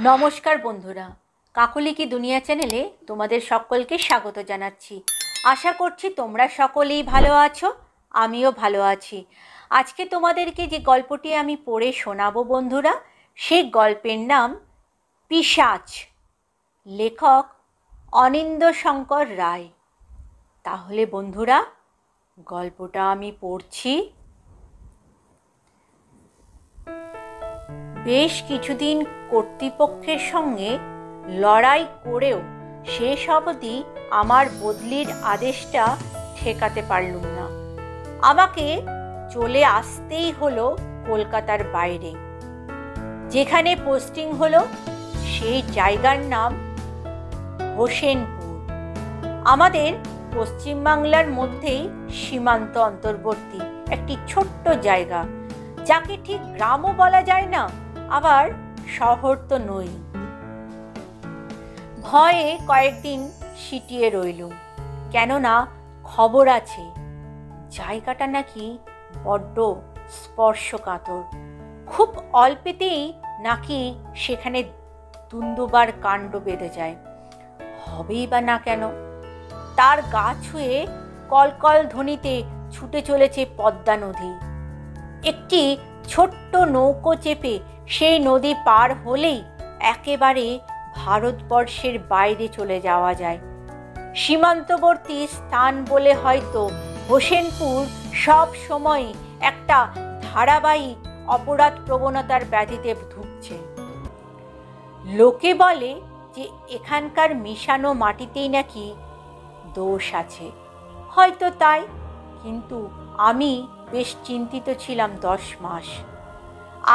নমস্কার বন্ধুরা, কাকলি কি দুনিয়া চ্যানেলে তোমাদের সকলকে স্বাগত জানাচ্ছি। আশা করছি তোমরা সকলেই ভালো আছো, আমিও ভালো আছি। আজকে তোমাদেরকে যে গল্পটি আমি পড়ে শোনাবো বন্ধুরা, সেই গল্পের নাম পিশাচ, লেখক অনিন্দ্যশঙ্কর রায়। তাহলে বন্ধুরা, গল্পটা আমি পড়ছি। বেশ কিছুদিন কর্তৃপক্ষের সঙ্গে লড়াই করেও শেষ অবধি আমার বদলির আদেশটা ঠেকাতে পারলুম না। আমাকে চলে আসতেই হলো কলকাতার বাইরে। যেখানে পোস্টিং হলো সেই জায়গার নাম হোসেনপুর, আমাদের পশ্চিমবাংলার মধ্যেই সীমান্ত অন্তর্বর্তী একটি ছোট্ট জায়গা, যাকে ঠিক গ্রামও বলা যায় না, আবার শহর তো নই। ভয়ে কয়েকদিন সিটিয়ে রইলুম, কেননা খবর আছে জায়গাটা নাকি বড্ড স্পর্শকাতর। খুব অল্পেতেই নাকি সেখানে দুন্দুবার কাণ্ড বেঁধে যায়। হবেই বা না কেন? তার গা ছুঁয়ে কলকল ধ্বনিতে ছুটে চলেছে পদ্মা নদী। একটি ছোট্ট নৌকো চেপে সেই নদী পার হলেই একেবারে ভারতবর্ষের বাইরে চলে যাওয়া যায়। সীমান্তবর্তী স্থান বলে হয়তো হোসেনপুর সব সময় একটা ধারাবাহিক অপরাধ প্রবণতার ব্যাধিতে ধুঁকছে। লোকে বলে যে এখানকার মিশানো মাটিতেই নাকি দোষ আছে, হয়তো তাই, কিন্তু আমি বেশ চিন্তিত ছিলাম 10 মাস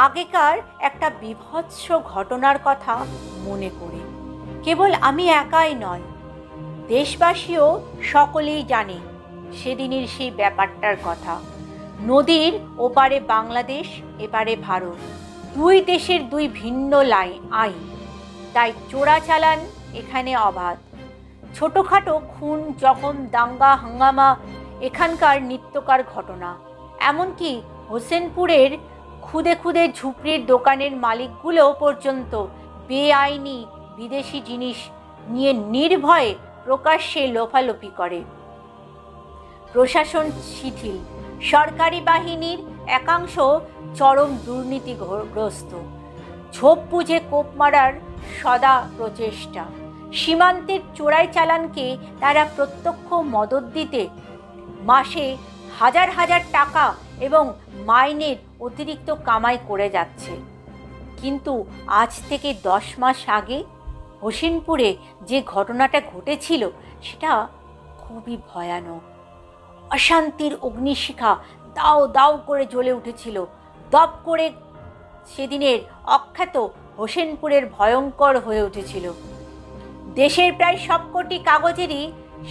আগেকার একটা বীভৎস ঘটনার কথা মনে করে। কেবল আমি একাই নয়, দেশবাসীও সকলেই জানে সেদিনের সেই ব্যাপারটার কথা। নদীর ওপারে বাংলাদেশ, এপারে ভারত, দুই দেশের দুই ভিন্ন আইন, তাই চোরাচালান এখানে অবাধ। ছোটোখাটো খুন, জখম, দাঙ্গা হাঙ্গামা এখানকার নিত্যকার ঘটনা। এমনকি হোসেনপুরের খুদে খুদে ঝুপড়ির দোকানের মালিকগুলো পর্যন্ত বেআইনি বিদেশি জিনিস নিয়ে নির্ভয়ে প্রকাশ্যে লোফালোফি করে। প্রশাসন শিথিল, সরকারি বাহিনীর একাংশ চরম দুর্নীতিগ্রস্ত, ঝোপ বুঝে কোপ মারার সদা প্রচেষ্টা। সীমান্তের চোরাই চালানকে তারা প্রত্যক্ষ মদত দিতে মাসে হাজার হাজার টাকা এবং মাইনের অতিরিক্ত কামাই করে যাচ্ছে। কিন্তু আজ থেকে 10 মাস আগে হোসেনপুরে যে ঘটনাটা ঘটেছিল সেটা খুবই ভয়ানক। অশান্তির অগ্নিশিখা দাউ দাউ করে জ্বলে উঠেছিল। দপ করে সেদিনের অখ্যাত হোসেনপুরের ভয়ঙ্কর হয়ে উঠেছিল। দেশের প্রায় সবকটি কাগজেরই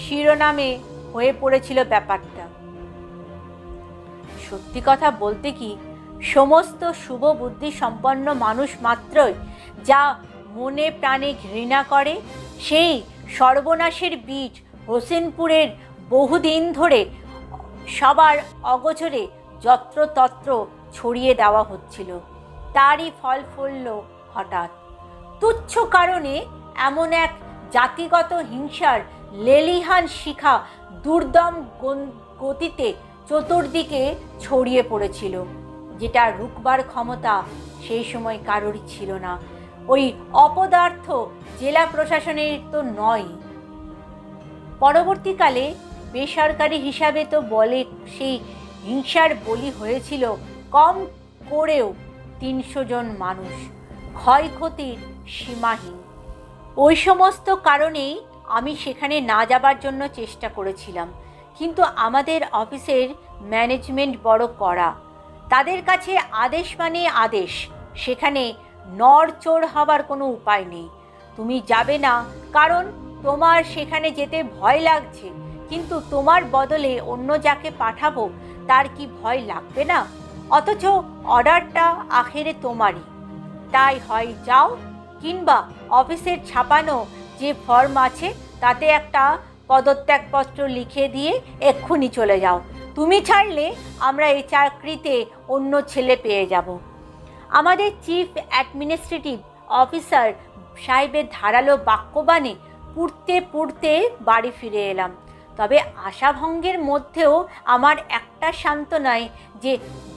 শিরোনামে হয়ে পড়েছিল ব্যাপারটা। সত্যি কথা বলতে কি, সমস্ত শুভ বুদ্ধি সম্পন্ন মানুষ মাত্রই যা মনে প্রাণে ঘৃণা করে, সেই সর্বনাশের বীজ হোসেনপুরের বহুদিন ধরে সবার অগোচরে যত্রতত্র ছড়িয়ে দেওয়া হচ্ছিল। তারই ফল ফলল হঠাৎ। তুচ্ছ কারণে এমন এক জাতিগত হিংসার লেলিহান শিখা দুর্দম গতিতে চতুর্দিকে ছড়িয়ে পড়েছিল, যেটা রুখবার ক্ষমতা সেই সময় কারোরই ছিল না। ওই অপদার্থ জেলা প্রশাসনের তো নয়। পরবর্তীকালে বেসরকারি হিসাবে তো বলে সেই হিংসার বলি হয়েছিল কম করেও 300 জন মানুষ, ক্ষয়ক্ষতির সীমাহীন। ওই সমস্ত কারণেই আমি সেখানে না যাবার জন্য চেষ্টা করেছিলাম, কিন্তু আমাদের অফিসের ম্যানেজমেন্ট বড় কড়া। তাদের কাছে আদেশ মানে আদেশ, সেখানে নড়চড় হবার কোনো উপায় নেই। তুমি যাবে না কারণ তোমার সেখানে যেতে ভয় লাগছে, কিন্তু তোমার বদলে অন্য যাকে পাঠাবো তার কি ভয় লাগবে না? অথচ অর্ডারটা আখেরে তোমারই। তাই হয় যাও, কিংবা অফিসের ছাপানো যে ফর্ম আছে তাতে একটা পদত্যাগপত্র লিখে দিয়ে এক্ষুনি চলে যাও। তুমি ছাড়লে আমরা এই চাকরিতে অন্য ছেলে পেয়ে যাব। আমাদের চিফ অ্যাডমিনিস্ট্রেটিভ অফিসার সাহেবের ধারালো বাক্যবাণে পুড়তে পুড়তে বাড়ি ফিরে এলাম। তবে আশাভঙ্গের মধ্যেও আমার একটা সান্ত্বনায়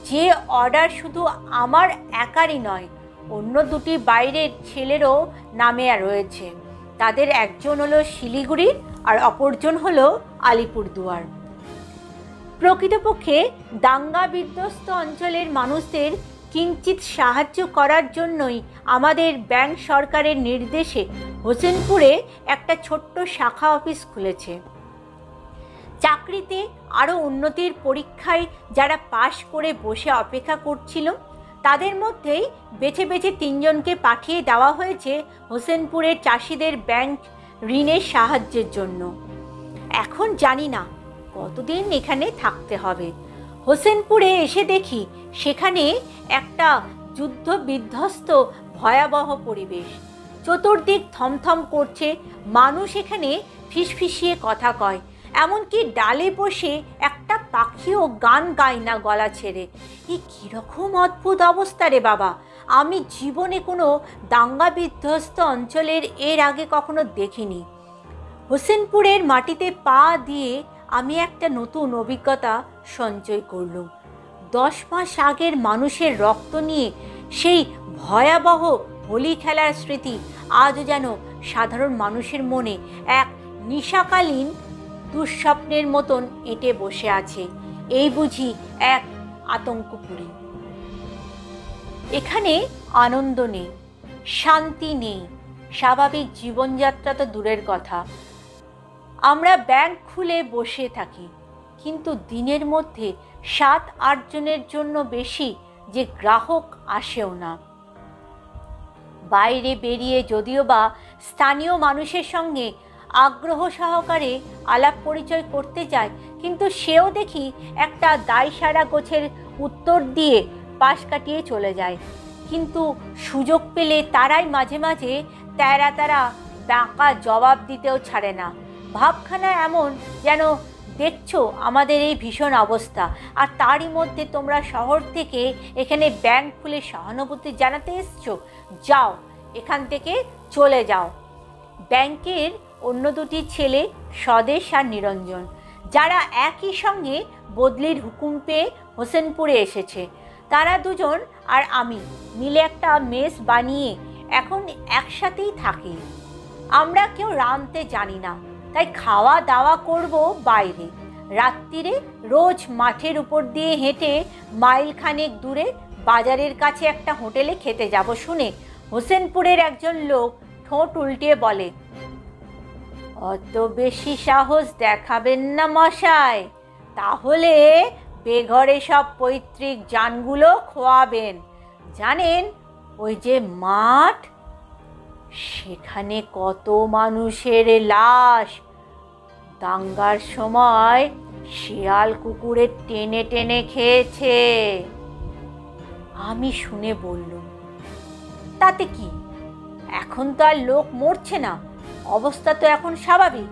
যে অর্ডার শুধু আমার একারই নয়, অন্য দুটি বাইরের ছেলেরও নামে রয়েছে। তাদের একজন হলো শিলিগুড়ির আর অপরজন হলো আলিপুরদুয়ার। প্রকৃতপক্ষে দাঙ্গা বিধ্বস্ত অঞ্চলের মানুষদের কিঞ্চিৎ সাহায্য করার জন্যই আমাদের ব্যাংক সরকারের নির্দেশে হোসেনপুরে একটা ছোট্ট শাখা অফিস খুলেছে। চাকরিতে আরও উন্নতির পরীক্ষায় যারা পাশ করে বসে অপেক্ষা করছিল, তাদের মধ্যেই বেছে বেছে 3 জনকে পাঠিয়ে দেওয়া হয়েছে হোসেনপুরের চাষিদের ব্যাংক ঋণের সাহায্যের জন্য। এখন জানি না কতদিন এখানে থাকতে হবে। হোসেনপুরে এসে দেখি সেখানে একটা যুদ্ধ বিধ্বস্ত ভয়াবহ পরিবেশ। চতুর্দিক থমথম করছে, মানুষ এখানে ফিসফিসিয়ে কথা কয়, এমনকি ডালে বসে একটা পাখিও গান গায় না গলা ছেড়ে। এই কীরকম অদ্ভুত অবস্থা রে বাবা! আমি জীবনে কোনো দাঙ্গা বিধ্বস্ত অঞ্চলের এর আগে কখনো দেখিনি। হোসেনপুরের মাটিতে পা দিয়ে আমি একটা নতুন অভিজ্ঞতা সঞ্চয় করলাম। 10 মাস আগের মানুষের রক্ত নিয়ে সেই ভয়াবহ হোলি খেলার স্মৃতি আজও যেন সাধারণ মানুষের মনে এক নিশাকালীন দুঃস্বপ্নের মতন এঁটে বসে আছে। এই বুঝি এক আতঙ্কপুরী। এখানে আনন্দ নেই, শান্তি নেই, স্বাভাবিক জীবনযাত্রা তো দূরের কথা। আমরা ব্যাংক খুলে বসে থাকি, কিন্তু দিনের মধ্যে 7-8 জনের জন্য বেশি যে গ্রাহক আসেও না। বাইরে বেরিয়ে যদিও বা স্থানীয় মানুষের সঙ্গে আগ্রহ সহকারে আলাপ পরিচয় করতে যায়, কিন্তু সেও দেখি একটা দায়সারা গোছের উত্তর দিয়ে পাশ কাটিয়ে চলে যায়। কিন্তু সুযোগ পেলে তারাই মাঝে মাঝে তেরা বাঁকা জবাব দিতেও ছাড়ে না। ভাবখানা এমন যেন দেখছো আমাদের এই ভীষণ অবস্থা, আর তারই মধ্যে তোমরা শহর থেকে এখানে ব্যাংক খুলে সহানুভূতি জানাতে এসছো। যাও, এখান থেকে চলে যাও। ব্যাংকের অন্য দুটি ছেলে, স্বদেশ আর নিরঞ্জন, যারা একই সঙ্গে বদলির হুকুম পেয়ে হোসেনপুরে এসেছে, তারা দুজন আর আমি মিলে একটা মেস বানিয়ে এখন একসাথেই থাকি। আমরা কেউ রাঁধতে জানি না, তাই খাওয়া দাওয়া করব বাইরে। রাত্রিরে রোজ মাঠের উপর দিয়ে হেঁটে মাইলখানেক দূরে বাজারের কাছে একটা হোটেলে খেতে যাব শুনে হোসেনপুরের একজন লোক ঠোঁট উল্টিয়ে বলে, অত বেশি সাহস দেখাবেন না মশাই, তাহলে বেঘরে সব পৈতৃক জানগুলো খোয়াবেন। জানেন ওই যে মাঠ, সেখানে কত মানুষের লাশ দাঙ্গার সময় শিয়াল কুকুরের টেনে টেনে খেয়েছে। আমি শুনে বললুম, তাতে কি, এখন তো আর লোক মরছে না, অবস্থা তো এখন স্বাভাবিক।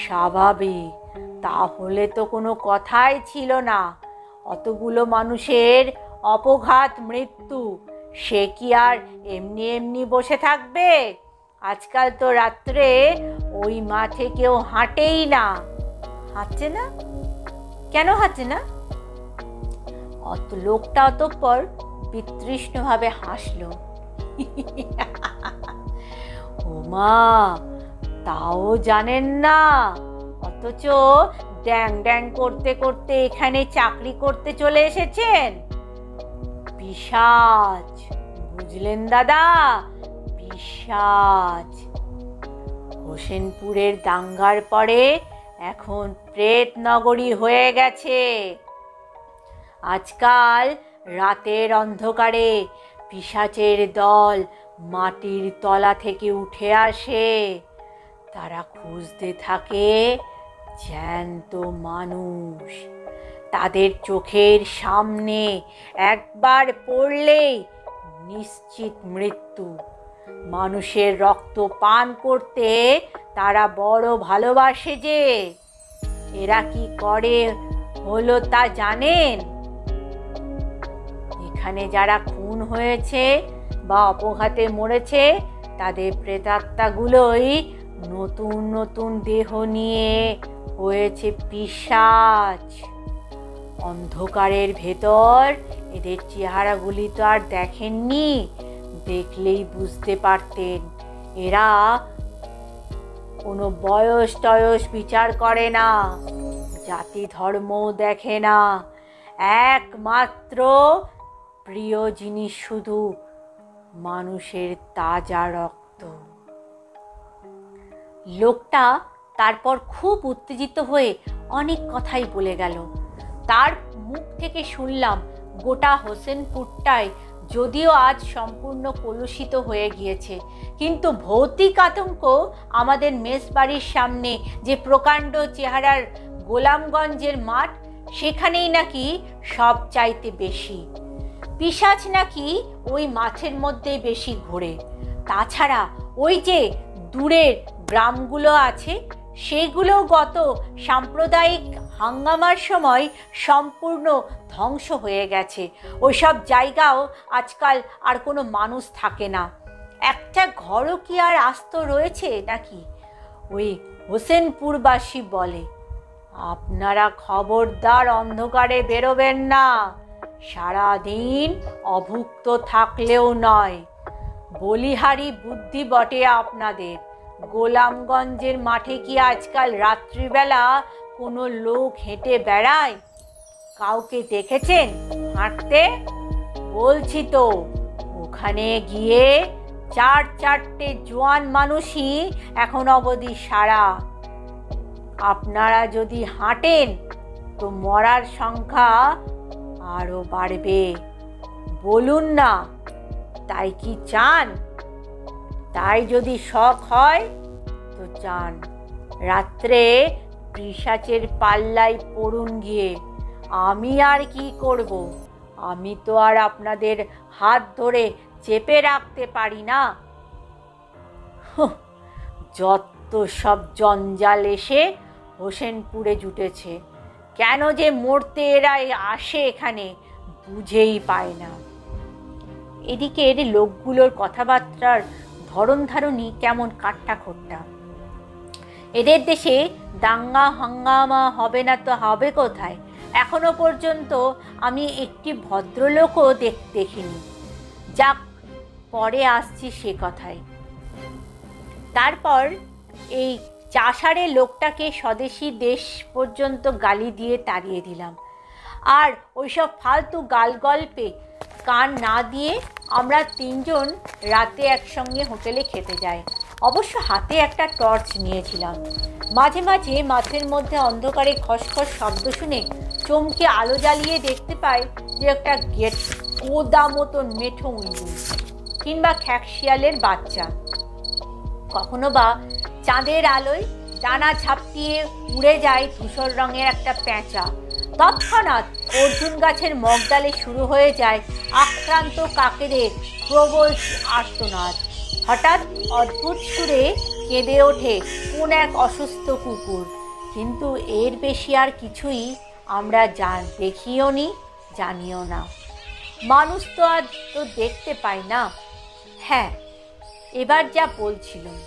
স্বাভাবিক তাহলে তো কোনো কথাই ছিল না। অতগুলো মানুষের অপঘাত মৃত্যু, সে কি আর এমনি এমনি বসে থাকবে? আজকাল তো রাত্রে ওই মাঠে কেউ হাঁটেই না। হাঁটছে না? কেন হাঁটছে না? অত লোকটা অতঃপর বিতৃষ্ণভাবে হাসলো। ওমা, তাও জানেন না, অথচ ড্যাং ড্যাং করতে করতে এখানে চাকরি করতে চলে এসেছেন। পিশাচ, বুঝলেন দাদা, পিশাচ। হোসেনপুরের দাঙ্গার পরে এখন প্রেত নগরী হয়ে গেছে। আজকাল রাতের অন্ধকারে পিশাচের দল মাটির তলা থেকে উঠে আসে। তারা খুঁজতে থাকে জ্যান্ত মানুষ। তাদের চোখের সামনে একবার পড়লেই নিশ্চিত মৃত্যু। মানুষের রক্ত পান করতে তারা বড় ভালোবাসে যে। এরা কি করে হলো তা জানেন? এখানে যারা খুন হয়েছে বা অপঘাতে মরেছে তাদের প্রেতাত্মাগুলোই নতুন নতুন দেহ নিয়ে হয়েছে পিশাচ। অন্ধকারের ভেতর এদের চেহারাগুলি তো আর দেখেননি, দেখলেই বুঝতে পারতেন এরা কোনো বয়স টয়স বিচার করে না, জাতি ধর্মও দেখে না, একমাত্র প্রিয় জিনিস শুধু মানুষের তাজা রক্ত। লোকটা তারপর খুব উত্তেজিত হয়ে অনেক কথাই বলে গেল। তার মুখ থেকে শুনলাম গোটা হোসেনপুরটায় যদিও আজ সম্পূর্ণ কলুষিত হয়ে গিয়েছে, কিন্তু ভৌতিক আতঙ্ক আমাদের মেসবাড়ির সামনে যে প্রকাণ্ড চেহারার গোলামগঞ্জের মাঠ, সেখানেই নাকি সব চাইতে বেশি। পিশাচ নাকি ওই মাঠের মধ্যে বেশি ঘোরে। তাছাড়া ওই যে দূরের গ্রামগুলো আছে, সেইগুলোও গত সাম্প্রদায়িক হাঙ্গামার সময় সম্পূর্ণ ধ্বংস হয়ে গেছে। ওইসব জায়গাও আজকাল আর কোনো মানুষ থাকে না। একটা ঘরও কি আর আস্ত রয়েছে নাকি? ওই হোসেনপুরবাসী বলে, আপনারা খবরদার অন্ধকারে বেরোবেন না, সারাদিন অভুক্ত থাকলেও নয়। বলিহারি বুদ্ধি বটে আপনাদের। গোলামগঞ্জের মাঠে কি আজকাল রাত্রিবেলা কোনো লোক হেঁটে বেড়ায়? কাউকে দেখেছেন হাঁটতে? বলছি তো, ওখানে গিয়ে চারটে জোয়ান মানুষই এখন অবধি সারা। আপনারা যদি হাঁটেন তো মরার সংখ্যা আরো বাড়বে। বলুন না, তাই কি চান? তাই যদি শখ হয় তো চান, রাত্রে পিশাচের পাল্লায় পড়ুন গিয়ে। আমি আর কি করব? আমি তো আর আপনাদের হাত ধরে চেপে রাখতে পারি না। যত সব জঞ্জাল এসে হোসেনপুরে জুটেছে, কেন যে মরতে এরা আসে এখানে বুঝেই পায় না। এদিকের লোকগুলোর কথাবার্তার ধরন ধারণই কেমন কাট্টা খোট্টা। এদের দেশে দাঙ্গা হাঙ্গামা হবে না তো হবে কোথায়? এখনো পর্যন্ত আমি একটি ভদ্রলোকও দেখিনি। যাক, পরে আসছি সে কথায়। তারপর এই চাষারে লোকটাকে স্বদেশী দেশ পর্যন্ত গালি দিয়ে তাড়িয়ে দিলাম। আর ওইসব ফালতু গালগল্পে কান না দিয়ে আমরা তিনজন রাতে একসঙ্গে হোটেলে খেতে যাই। অবশ্য হাতে একটা টর্চ নিয়েছিলাম। মাঝে মাঝে মাঠের মধ্যে অন্ধকারে খসখস শব্দ শুনে চমকে আলো জ্বালিয়ে দেখতে পাই যে একটা গোদা মতন মেঠো উল্লু কিংবা খ্যাকশিয়ালের বাচ্চা, কখনো বা চাঁদের আলোয় ডানা ঝাপটিয়ে উড়ে যায় ধূসর রঙের একটা প্যাঁচা। তৎক্ষণাৎ অর্জুন গাছের মগডালে শুরু হয়ে যায় আক্রান্ত কাকেদের প্রবল আর্তনাদ। হঠাৎ অদ্ভুত সুরে কেঁদে ওঠে কোন এক অসুস্থ কুকুর। কিন্তু এর বেশি আর কিছুই আমরা দেখিও নি, জানিও না। মানুষ তো আর তো দেখতে পাই না। হ্যাঁ, এবার যা বলছিলাম,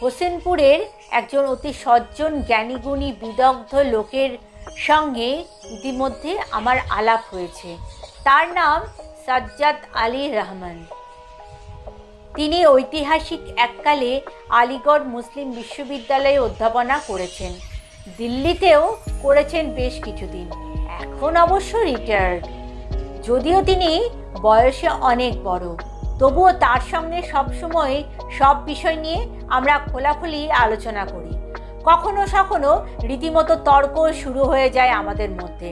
হোসেনপুরের একজন অতি সজ্জন জ্ঞানীগুণী বিদগ্ধ লোকের সঙ্গে ইতিমধ্যে আমার আলাপ হয়েছে। তার নাম সাজ্জাদ আলী রহমান। তিনি ঐতিহাসিক এককালে আলিগড় মুসলিম বিশ্ববিদ্যালয়ে অধ্যাপনা করেছেন। দিল্লিতেও করেছেন বেশ কিছুদিন। এখন অবশ্য রিটায়ার্ড। যদিও তিনি বয়সে অনেক বড়, তবুও তার সঙ্গে সবসময় সব বিষয় নিয়ে আমরা খোলাখুলি আলোচনা করি। কখনো কখনো রীতিমতো তর্ক শুরু হয়ে যায় আমাদের মধ্যে।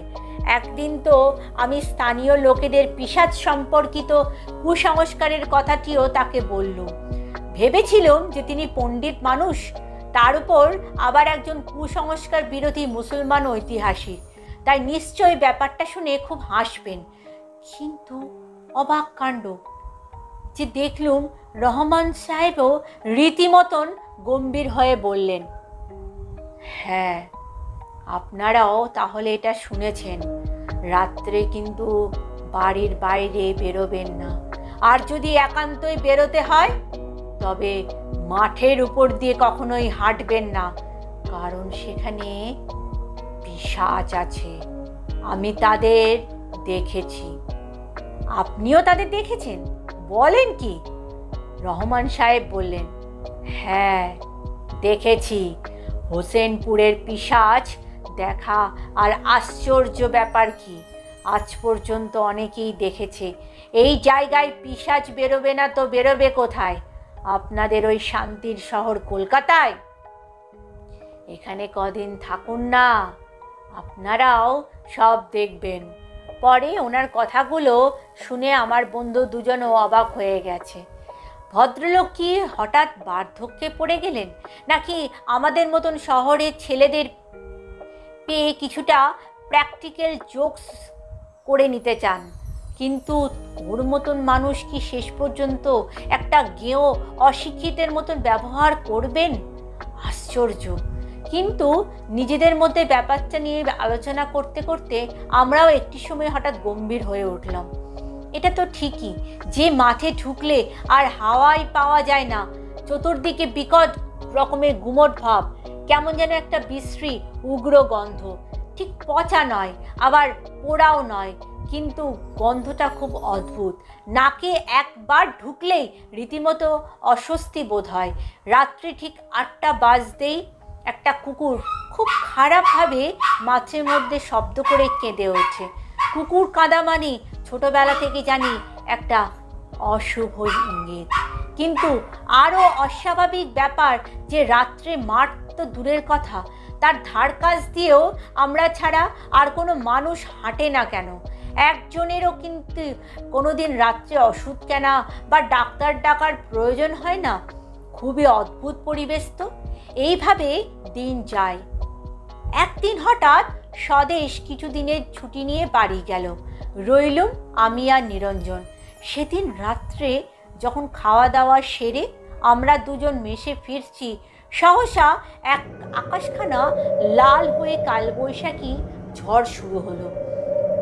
একদিন তো আমি স্থানীয় লোকেদের পিশাচ সম্পর্কিত কুসংস্কারের কথাটিও তাকে বললুম। ভেবেছিলাম যে তিনি পণ্ডিত মানুষ, তার উপর আবার একজন কুসংস্কার বিরোধী মুসলমান ঐতিহাসিক, তাই নিশ্চয়ই ব্যাপারটা শুনে খুব হাসবেন। কিন্তু অবাক কাণ্ড যে দেখলুম রহমান সাহেবও রীতিমতন গম্ভীর হয়ে বললেন, হ্যাঁ, আপনারাও তাহলে এটা শুনেছেন, রাত্রে কিন্তু বাড়ির বাইরে বেরোবেন না। আর যদি একান্তই বেরোতে হয় তবে মাঠের উপর দিয়ে কখনোই হাঁটবেন না, কারণ সেখানে পিশাচ আছে। আমি তাদের দেখেছি। আপনিও তাদের দেখেছেন? বলেন কি? রহমান সাহেব বললেন, হ্যাঁ দেখেছি। হোসেনপুরের পিশাচ দেখা আর আশ্চর্য ব্যাপার কি, আজ পর্যন্ত অনেকেই দেখেছে। এই জায়গায় পিশাচ বেরোবে না তো বেরোবে কোথায়? আপনাদের ওই শান্তির শহর কলকাতায়। এখানে কদিন থাকুন না, আপনারাও সব দেখবেন। পরে ওনার কথাগুলো শুনে আমার বন্ধু দুজনও অবাক হয়ে গেছে। ভদ্রলোক কি হঠাৎ বার্ধক্যে পড়ে গেলেন, নাকি আমাদের মতন শহরের ছেলেদের পেয়ে কিছুটা প্র্যাকটিক্যাল জোকস করে নিতে চান? কিন্তু ওর মতন মানুষ কি শেষ পর্যন্ত একটা গেঁয়ো অশিক্ষিতের মতন ব্যবহার করবেন? আশ্চর্য। কিন্তু নিজেদের মধ্যে ব্যাপারটা নিয়ে আলোচনা করতে করতে আমরাও একটি সময় হঠাৎ গম্ভীর হয়ে উঠলাম। এটা তো ঠিকই যে মাঠে ঢুকলে আর হাওয়াই পাওয়া যায় না, চতুর্দিকে বিকট রকমের গুমট ভাব, কেমন যেন একটা বিশ্রী উগ্র গন্ধ। ঠিক পচা নয়, আবার পোড়াও নয়, কিন্তু গন্ধটা খুব অদ্ভুত। নাকে একবার ঢুকলেই রীতিমতো অস্বস্তি বোধ হয়। রাত্রি ঠিক 8টা বাজতেই একটা কুকুর খুব খারাপভাবে মাছের মধ্যে শব্দ করে কেঁদে ওঠে। কুকুর কাঁদা মানে ছোটবেলা থেকে জানি একটা অশুভ ইঙ্গিত। কিন্তু আরও অস্বাভাবিক ব্যাপার যে রাত্রে মাঠ তো দূরের কথা, তার ধার কাছ দিয়েও আমরা ছাড়া আর কোনো মানুষ হাঁটে না কেন। একজনেরও কিন্তু কোনোদিন রাত্রে ওষুধ কেনা বা ডাক্তার ডাকার প্রয়োজন হয় না। খুবই অদ্ভুত পরিবেশ তো। এইভাবে দিন যায়। একদিন হঠাৎ স্বদেশ কিছুদিনের ছুটি নিয়ে বাড়ি গেল। রইলুম আমি আর নিরঞ্জন। সেদিন রাত্রে যখন খাওয়া দাওয়া সেরে আমরা দুজন মেসে ফিরছি, সহসা এক আকাশখানা লাল হয়ে কালবৈশাখী ঝড় শুরু হলো।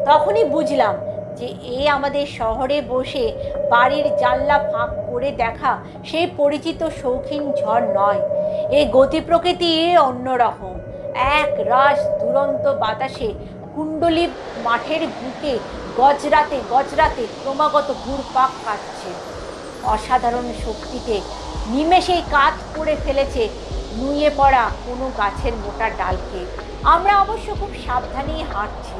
তখনই বুঝলাম যে আমাদের শহরে বসে বাড়ির জানলা ফাঁক করে দেখা সেই পরিচিত শৌখিন ঝড় নয়। এই গতি প্রকৃতি অন্যরকম। এক রাশ দুরন্ত বাতাসে কুণ্ডলী মাঠের বুকে গজরাতে গজরাতে ক্রমাগত ঘুরপাক কাটছে। অসাধারণ শক্তিতে নিমেষেই কাত করে ফেলেছে নুয়ে পড়া কোনো গাছের মোটা ডালকে। আমরা অবশ্য খুব সাবধানেই হাঁটছি।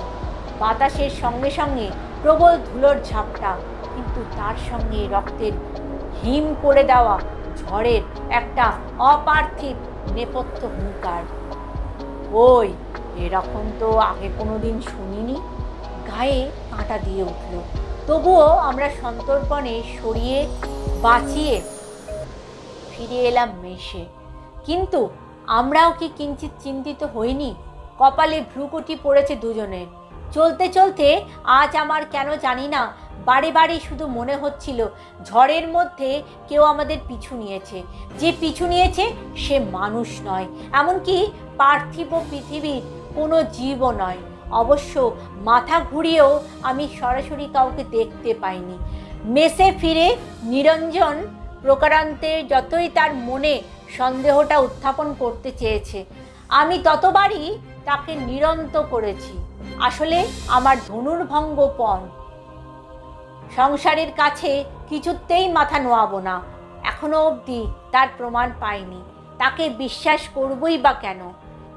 বাতাসের সঙ্গে সঙ্গে প্রবল ধুলোর ঝাপটা, কিন্তু তার সঙ্গে রক্তের হিম করে দেওয়া ঝড়ের একটা অপার্থিব নেপথ্য হুঙ্কার। ওই এরকম তো আগে কোনোদিন শুনিনি। গায়ে কাঁটা দিয়ে উঠল। তবুও আমরা সন্তর্পণে সরিয়ে বাঁচিয়ে ফিরে এলাম মেশে। কিন্তু আমরাও কি কিঞ্চিত চিন্তিত হইনি? কপালে ভ্রুকুটি পড়েছে দুজনের। চলতে চলতে আজ আমার কেন জানি না বারে বারে শুধু মনে হচ্ছিল ঝড়ের মধ্যে কেউ আমাদের পিছু নিয়েছে। যে পিছু নিয়েছে সে মানুষ নয়, এমনকি পার্থিব পৃথিবীর কোনো জীবও নয়। অবশ্য মাথা ঘুরিয়েও আমি সরাসরি কাউকে দেখতে পাইনি। মেসে ফিরে নিরঞ্জন প্রকারান্তে যতই তার মনে সন্দেহটা উত্থাপন করতে চেয়েছে, আমি ততবারই তাকে নিরন্ত করেছি। আসলে আমার ধনুর্ভঙ্গপণ সংসারের কাছে কিছুতেই মাথা নোয়াবো না। এখনো অবধি তার প্রমাণ পাইনি, তাকে বিশ্বাস করবই বা কেন?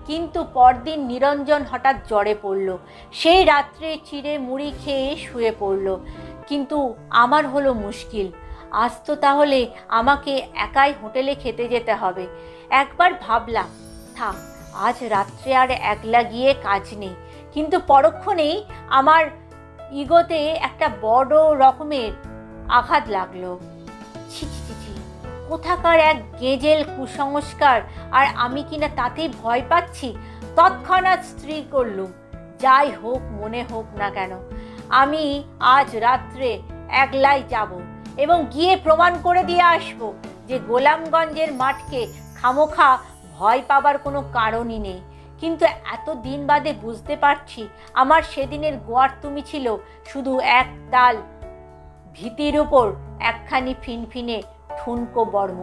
কিন্তু পরদিন নিরঞ্জন হঠাৎ জ্বরে পড়ল। সেই রাত্রে চিড়ে মুড়ি খেয়ে শুয়ে পড়ল। কিন্তু আমার হলো মুশকিল। আজ তো তাহলে আমাকে একাই হোটেলে খেতে যেতে হবে। একবার ভাবলাম থাক, আজ রাত্রে আর একলা গিয়ে কাজ নেই। কিন্তু পরক্ষণেই আমার ইগোতে একটা বড় রকমের আঘাত লাগলো। ছি ছি ছি, কোথাকার এক গেজেল কুসংস্কার, আর আমি কিনা তাতেই ভয় পাচ্ছি। তৎক্ষণাৎ স্থির করলুম, যাই হোক মনে হোক না কেন, আমি আজ রাত্রে একলাই যাব এবং গিয়ে প্রমাণ করে দিয়ে আসবো যে গোলামগঞ্জের মাঠকে খামোখা ভয় পাবার কোনো কারণই নেই। কিন্তু এত দিন বাদে বুঝতে পারছি আমার সেদিনের গোয়ার তুমি ছিল শুধু এক তাল ভীতির উপর একখানি ফিনফিনে ঠুনকো বর্ম।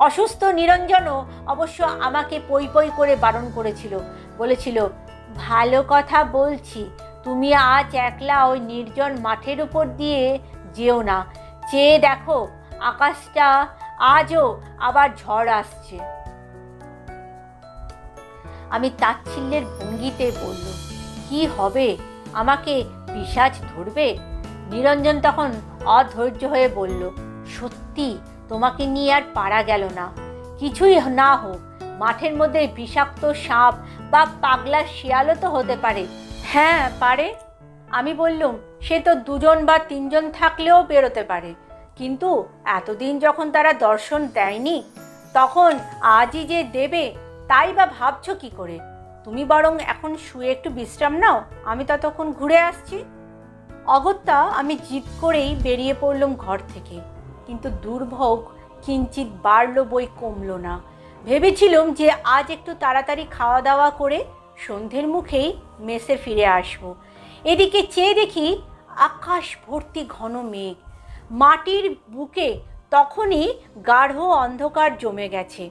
অসুস্থ নিরঞ্জনও অবশ্য আমাকে পই পই করে বারণ করেছিল, বলেছিল, ভালো কথা বলছি, তুমি আজ একলা ওই নির্জন মাঠের উপর দিয়ে যেও না, চেয়ে দেখো আকাশটা আজও আবার ঝড় আসছে। আমি তাচ্ছিল্যের ভঙ্গিতে বলল, কি হবে, আমাকে পিশাচ ধরবে? নিরঞ্জন তখন অধৈর্য হয়ে বলল, সত্যি তোমাকে নিয়ে আর পারা গেল না। কিছুই না হোক, মাঠের মধ্যে বিষাক্ত সাপ বা পাগলা শিয়ালও তো হতে পারে। হ্যাঁ পারে, আমি বললুম, সে তো 2 বা 3 থাকলেও বেরোতে পারে, কিন্তু এতদিন যখন তারা দর্শন দেয়নি, তখন আজই যে দেবে তাই বা ভাবছ কি করে? তুমি বরং এখন শুয়ে একটু বিশ্রাম নাও, আমি ততক্ষণ ঘুরে আসছি। অগত্যা আমি জিদ করেই বেরিয়ে পড়লাম ঘর থেকে, কিন্তু দুর্ভোগ কিঞ্চিত বাড়ল বই কমল না। ভেবেছিলাম যে আজ একটু তাড়াতাড়ি খাওয়া দাওয়া করে সন্ধ্যের মুখেই মেসে ফিরে আসবো। এদিকে চেয়ে দেখি আকাশ ভর্তি ঘন মেঘ, মাটির বুকে তখনই গাঢ় অন্ধকার জমে গেছে।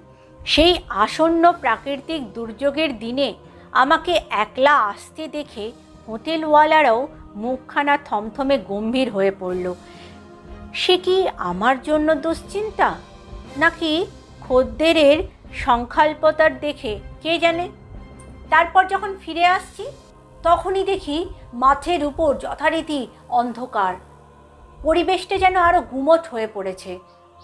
সেই আসন্ন প্রাকৃতিক দুর্যোগের দিনে আমাকে একলা আসতে দেখে হোটেলওয়ালারাও মুখখানা থমথমে গম্ভীর হয়ে পড়ল। সে কি আমার জন্য দুশ্চিন্তা, নাকি খদ্দেরের সংখ্যাল্পতার দেখে, কে জানে। তারপর যখন ফিরে আসছি, তখনই দেখি মাঠের উপর যথারীতি অন্ধকার, পরিবেশটা যেন আরো গুমট হয়ে পড়েছে।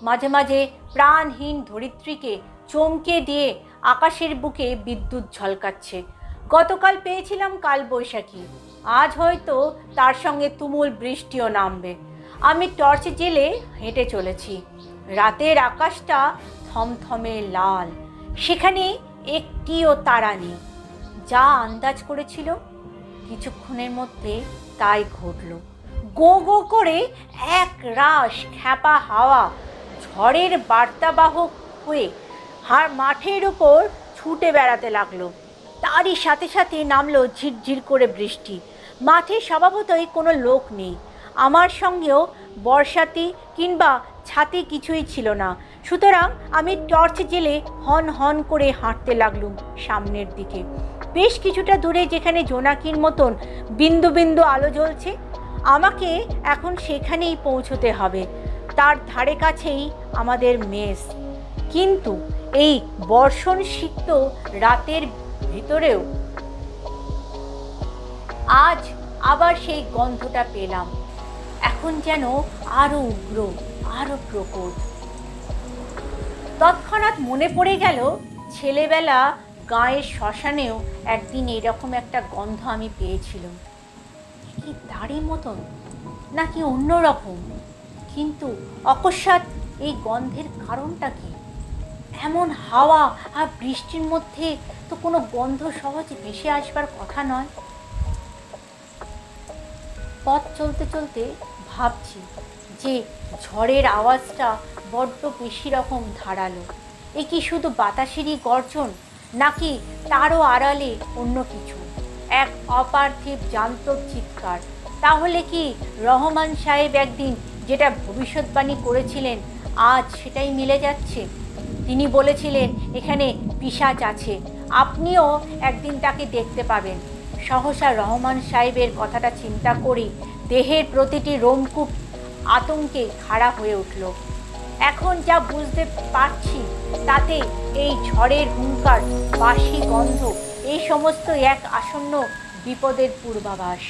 মাঝে মাঝে প্রাণহীন ধরিত্রীকে চমকে দিয়ে আকাশের বুকে বিদ্যুৎ ঝলকাচ্ছে। গতকাল পেয়েছিলাম কালবৈশাখী, আজ হয়তো তার সঙ্গে তুমুল বৃষ্টিও নামবে। আমি টর্চ জেলে হেঁটে চলেছি। রাতের আকাশটা থমথমে লাল, সেখানে একটিও তারা নেই। যা আন্দাজ করেছিল কিছুক্ষণের মধ্যে তাই ঘটল। গো গো করে এক রাশ খ্যাপা হাওয়া ঝড়ের বার্তাবাহক হয়ে মাঠের উপর ছুটে বেড়াতে লাগলো। তারই সাথে সাথে নামলো ঝিরঝির করে বৃষ্টি। মাঠে স্বভাবতই কোনো লোক নেই, আমার সঙ্গেও বর্ষাতি কিংবা ছাতি কিছুই ছিল না। সুতরাং আমি টর্চ জেলে হন হন করে হাঁটতে লাগলুম সামনের দিকে। বেশ কিছুটা দূরে যেখানে জোনাকির মতন বিন্দু বিন্দু আলো জ্বলছে, আমাকে এখন সেখানেই পৌঁছতে হবে। তার ধারে কাছেই আমাদের মেস। কিন্তু এই বর্ষণ সিক্ত রাতের ভিতরেও আজ আবার সেই গন্ধটা পেলাম, এখন যেন আরো উগ্র, আরো প্রকট। তৎক্ষণাৎ মনে পড়ে গেল, ছেলেবেলা গাঁয়ের শ্মশানেও একদিন এরকম একটা গন্ধ আমি পেয়েছিলাম। কি তারই মতন, নাকি অন্য রকম? কিন্তু অকস্মাৎ এই গন্ধের কারণটা কি? এমন হাওয়া আর বৃষ্টির মধ্যে তো কোনো গন্ধ সহজে ভেসে আসবার কথা নয়। পথ চলতে চলতে ভাবছি যে ঝড়ের আওয়াজটা বড্ড বেশি রকম ধারালো। এ কি শুধু বাতাসেরই গর্জন, নাকি তারও আড়ালে অন্য কিছু, এক অপার্থিব জান্তব চিৎকার? তাহলে কি রহমান সাহেব একদিন যেটা ভবিষ্যৎবাণী করেছিলেন, আজ সেটাই মিলে যাচ্ছে? তিনি বলেছিলেন এখানে পিশাচ আছে, আপনিও একদিন তাকে দেখতে পাবেন। সহসা রহমান সাহেবের কথাটা চিন্তা করি দেহের প্রতিটি রোমকূপ আতঙ্কে খাড়া হয়ে উঠল। এখন যা বুঝতে পারছি তাতে এই ঝড়ের হুঙ্কার, বাসি গন্ধ, এই সমস্ত এক আসন্ন বিপদের পূর্বাভাস।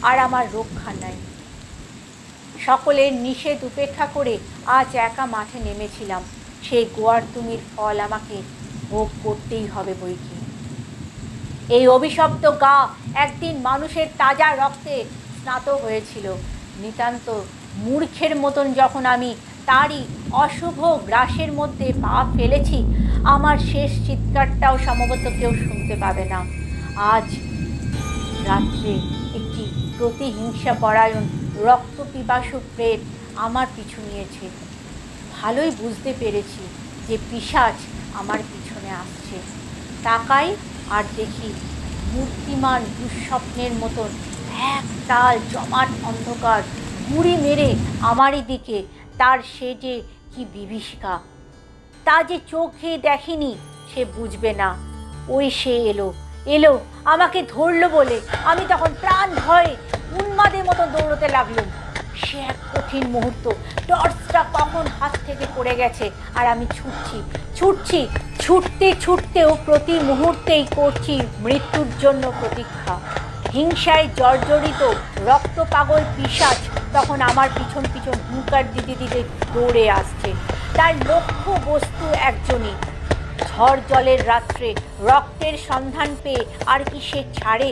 আর আমার রক্ষা নাই। সকলের নিষেধ উপেক্ষা করে আজ একা মাঠে নেমেছিলাম। সেই গোয়ার তুমির ফল আমাকে ভোগ করতেই হবে বইকি। এই অভিশপ্ত গা একদিন মানুষের তাজা রক্তে স্নাত হয়েছিল। নিতান্ত মূর্খের মতন যখন আমি তারই অশুভ গ্রাসের মধ্যে পা ফেলেছি, আমার শেষ চিৎকারটাও সম্ভবত কেউ শুনতে পাবে না। আজ রাত্রে একটি প্রতিহিংসা পরায়ণ রক্তপিপাসু প্রেত আমার পিছু নিয়েছে। ভালোই বুঝতে পেরেছি যে পিশাচ আমার পিছনে আসছে। তাকাই আর দেখি মূর্তিমান দুঃস্বপ্নের মতন এক টাল জমাট অন্ধকার গুড়ি মেরে আমারই দিকে তার সে যে কি বিভীষিকা, তা যে চোখে দেখেনি সে বুঝবে না। ওই সে এলো এলো আমাকে ধরলো বলে আমি তখন প্রাণ ভয়ে উন্মাদের মতো দৌড়তে লাগলাম। সে এক কঠিন মুহূর্ত, টর্চটা কখন হাত থেকে পড়ে গেছে আর আমি ছুটছি ছুটতে ছুটতেও প্রতি মুহূর্তেই করছি মৃত্যুর জন্য প্রতীক্ষা। হিংসায় জর্জরিত রক্ত পাগল পিশাচ তখন আমার পিছন পিছন হুঙ্কার দিতে দিতে দৌড়ে আসছে। তার লক্ষ্য বস্তু একজনই। ঝড় জলের রাত্রে রক্তের সন্ধান পেয়ে আর কি সে ছাড়ে?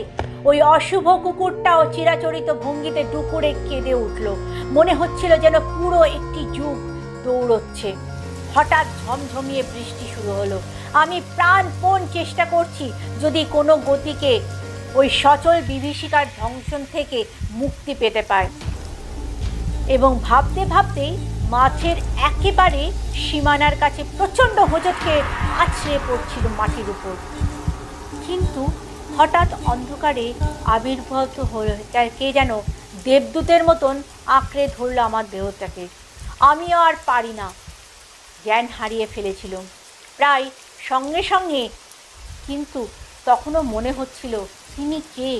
ওই অশুভ কুকুরটাও চিরাচরিত ভঙ্গিতে ডুকুরে কেঁদে উঠল। মনে হচ্ছিল যেন পুরো একটি যুগ দৌড়চ্ছে। হঠাৎ ঝমঝমিয়ে বৃষ্টি শুরু হলো। আমি প্রাণপণ চেষ্টা করছি যদি কোনো গতিকে ওই সচল বিভীষিকার ধ্বংসন থেকে মুক্তি পেতে পায়, এবং ভাবতে ভাবতেই মাঠের একেবারে সীমানার কাছে প্রচণ্ড হোঁচটকে আছড়ে পড়ছিল মাটির উপর। কিন্তু হঠাৎ অন্ধকারে আবির্ভূত হলো কে যেন দেবদূতের মতন আঁকড়ে ধরল আমার দেহটাকে। আমিও আর পারি না, জ্ঞান হারিয়ে ফেলেছিলাম প্রায় সঙ্গে সঙ্গে। কিন্তু তখনও মনে হচ্ছিল তিনি কে?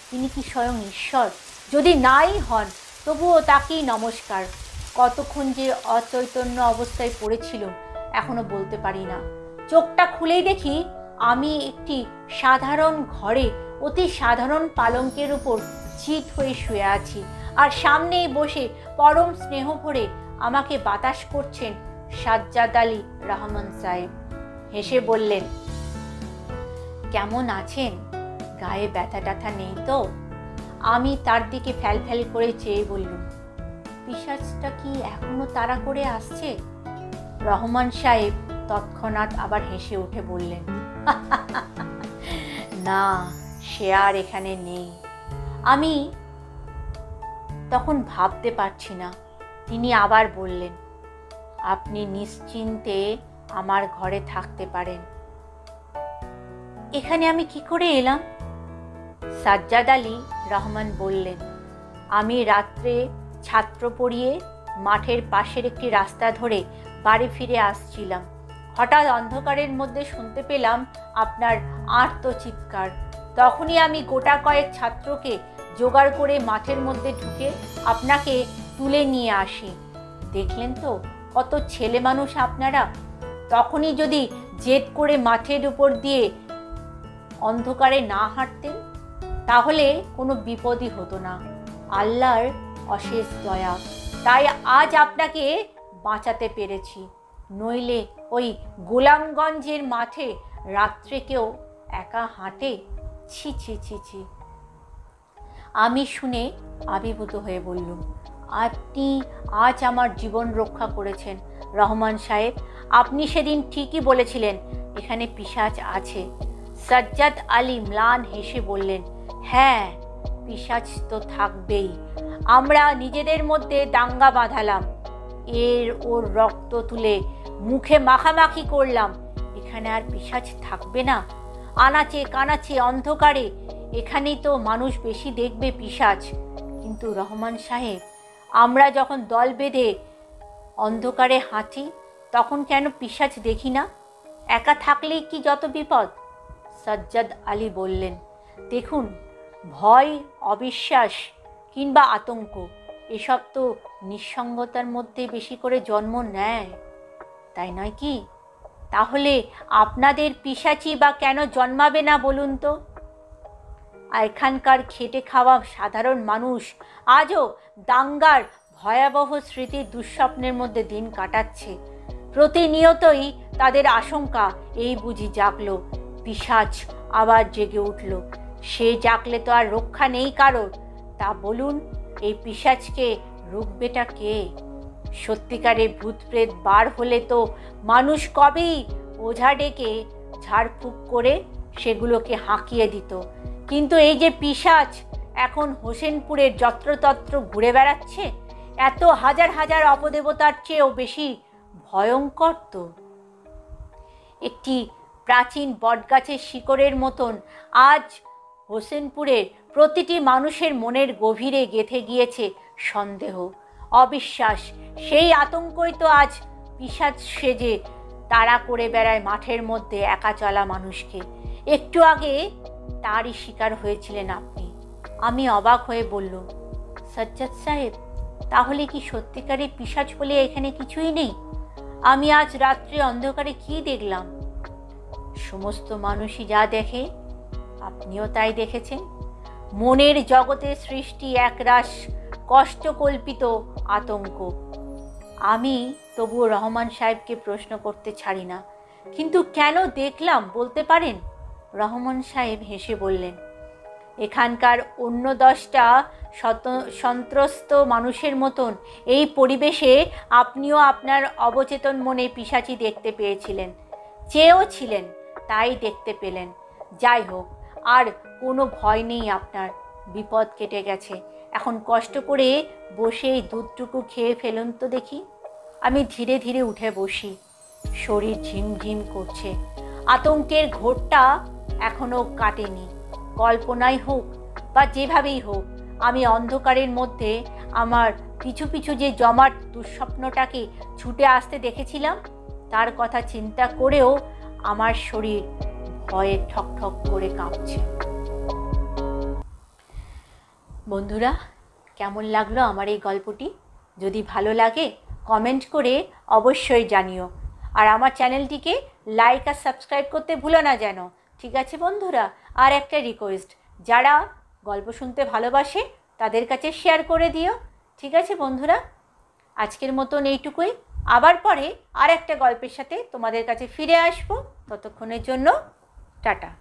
তিনি কি স্বয়ং ঈশ্বর? যদি নাই হন তবুও তাকেই নমস্কার। কতক্ষণ যে অচৈতন্য অবস্থায় পড়েছিল এখনো বলতে পারি না। চোখটা খুলেই দেখি আমি একটি সাধারণ ঘরে অতি সাধারণ পালঙ্কের উপর চিত হয়ে শুয়ে আছি, আর সামনেই বসে পরম স্নেহ ভরে আমাকে বাতাস করছেন সাজ্জাদ আলী রহমান সাহেব। হেসে বললেন, কেমন আছেন? গায়ে ব্যথা ট্যাথা নেই তো? আমি তার দিকে ফ্যাল ফ্যাল করে চেয়ে বললুম, পিশাচটা কি এখনো তাড়া করে আসছে? রহমান সাহেব তৎক্ষণাৎ আবার হেসে উঠে বললেন, না, সে আর এখানে নেই। আমি তখন ভাবতে পারছি না। তিনি আবার বললেন, আপনি নিশ্চিন্তে আমার ঘরে থাকতে পারেন। এখানে আমি কি করে এলাম? সাজ্জাদ আলী রহমান বললেন, আমি রাত্রে ছাত্র পড়িয়ে মাঠের পাশের একটি রাস্তা ধরে বাড়ি ফিরে আসছিলাম। হঠাৎ অন্ধকারের মধ্যে শুনতে পেলাম আপনার আর্তচিৎকার। তখনই আমি গোটা কয়েক ছাত্রকে জোগাড় করে মাঠের মধ্যে ঢুকে আপনাকে তুলে নিয়ে আসি। দেখলেন তো কত ছেলে মানুষ আপনারা। তখনই যদি জেদ করে মাঠের উপর দিয়ে অন্ধকারে না হাঁটতেন তাহলে কোনো বিপদই হতো না। আল্লাহর অশেষ দয়া, তাই আজ আপনাকে বাঁচাতে পেরেছি। নইলে ওই গোলামগঞ্জের মাঠে রাত্রে কেউ একা হাঁটে? ছি ছি ছি ছি। আমি শুনে আবির্ভূত হয়ে বললুম, আপনি আজ আমার জীবন রক্ষা করেছেন রহমান সাহেব। আপনি সেদিন ঠিকই বলেছিলেন এখানে পিশাচ আছে। সাজ্জাদ আলী ম্লান হেসে বললেন, হ্যাঁ, পিশাচ তো থাকবেই। আমরা নিজেদের মধ্যে দাঙ্গা বাঁধালাম, ওর রক্ত তুলে মুখে মাখামাখি করলাম। এখানে আর পিশাচ থাকবে না। আনাচে কানাচে অন্ধকারে এখানেই তো মানুষ বেশি দেখবে পিশাচ। কিন্তু রহমান সাহেব, আমরা যখন দল বেঁধে অন্ধকারে হাঁটি তখন কেন পিশাচ দেখি না? একা থাকলেই কি যত বিপদ। সাজ্জাদ আলী বললেন, দেখুন, ভয়, অবিশ্বাস কিংবা আতঙ্ক এসব তো নিঃসঙ্গতার মধ্যে বেশি করে জন্ম নেয়, তাই নয় কি? তাহলে আপনাদের পিশাচি বা কেন জন্মাবে না বলুন তো? এখানকার খেটে খাওয়া সাধারণ মানুষ আজও দাঙ্গার ভয়াবহ স্মৃতির দুঃস্বপ্নের মধ্যে দিন কাটাচ্ছে। প্রতিনিয়তই তাদের আশঙ্কা, এই বুঝি জাগলো পিশাচ আবার জেগে উঠল। সে জাগলে তো আর রক্ষা নেই কারোর। তা বলুন, এই পিশাচকে রুখবেটা কে? সত্যিকারে ভূতপ্রেত বার হলে তো মানুষ কবেই ওঝা ডেকে ঝাড়ফুঁক করে সেগুলোকে হাঁকিয়ে দিত। কিন্তু এই যে পিশাচ এখন হোসেনপুরের যত্রতত্র ঘুরে বেড়াচ্ছে, এত হাজার হাজার অপদেবতার চেয়েও বেশি ভয়ঙ্কর তো। একটি প্রাচীন বটগাছের শিকড়ের মতন আজ হোসেনপুরের প্রতিটি মানুষের মনের গভীরে গেঁথে গিয়েছে সন্দেহ। অবিশ্বাস, সেই আতঙ্কই তো আজ পিশাচ সেজে তাড়া করে বেড়ায় মাঠের মধ্যে একা চলা মানুষকে। একটু আগে তারই শিকার হয়েছিলেন আপনি। আমি অবাক হয়ে বললুম, সাজ্জাদ সাহেব, তাহলে কি সত্যিকারের পিশাচ বলে এখানে কিছুই নেই? আমি আজ রাত্রে অন্ধকারে কি দেখলাম? সমস্ত মানুষই যা দেখে আপনিও তাই দেখেছেন। মনের জগতে সৃষ্টি একরাশ কষ্টকল্পিত আতঙ্ক। আমি তবুও রহমান সাহেবকে প্রশ্ন করতে ছাড়ি না, কিন্তু কেন দেখলাম বলতে পারেন? রহমান সাহেব হেসে বললেন, এখানকার অন্য 10টা সন্ত্রস্ত মানুষের মতন এই পরিবেশে আপনিও আপনার অবচেতন মনে পিশাচি দেখতে পেয়েছিলেন, চেয়েও ছিলেন, তাই দেখতে পেলেন। যাই হোক, আর কোনো ভয় নেই আপনার, বিপদ কেটে গেছে। এখন কষ্ট করে বসে এই দুধটুকু খেয়ে ফেলুন তো দেখি। আমি ধীরে ধীরে উঠে বসি। শরীর ঝিমঝিম করছে। আতঙ্কের ঘোরটা এখনো কাটেনি। কল্পনাই হোক বা যেভাবেই হোক, আমি অন্ধকারের মধ্যে আমার পিছু পিছু যে জমাট দুঃস্বপ্নটাকে ছুটে আসতে দেখেছিলাম, তার কথা চিন্তা করেও আমার শরীর ভয়ে ঠকঠক করে কাঁপছে। বন্ধুরা, কেমন লাগলো আমার এই গল্পটি? যদি ভালো লাগে কমেন্ট করে অবশ্যই জানিও, আর আমার চ্যানেলটিকে লাইক আর সাবস্ক্রাইব করতে ভুলো না যেন। ঠিক আছে বন্ধুরা? আর একটা রিকোয়েস্ট, যারা গল্প শুনতে ভালোবাসে তাদের কাছে শেয়ার করে দিও। ঠিক আছে বন্ধুরা, আজকের মতন এইটুকুই। আবার পরে আর একটা গল্পের সাথে তোমাদের কাছে ফিরে আসবো। ততক্ষণের জন্য টাটা।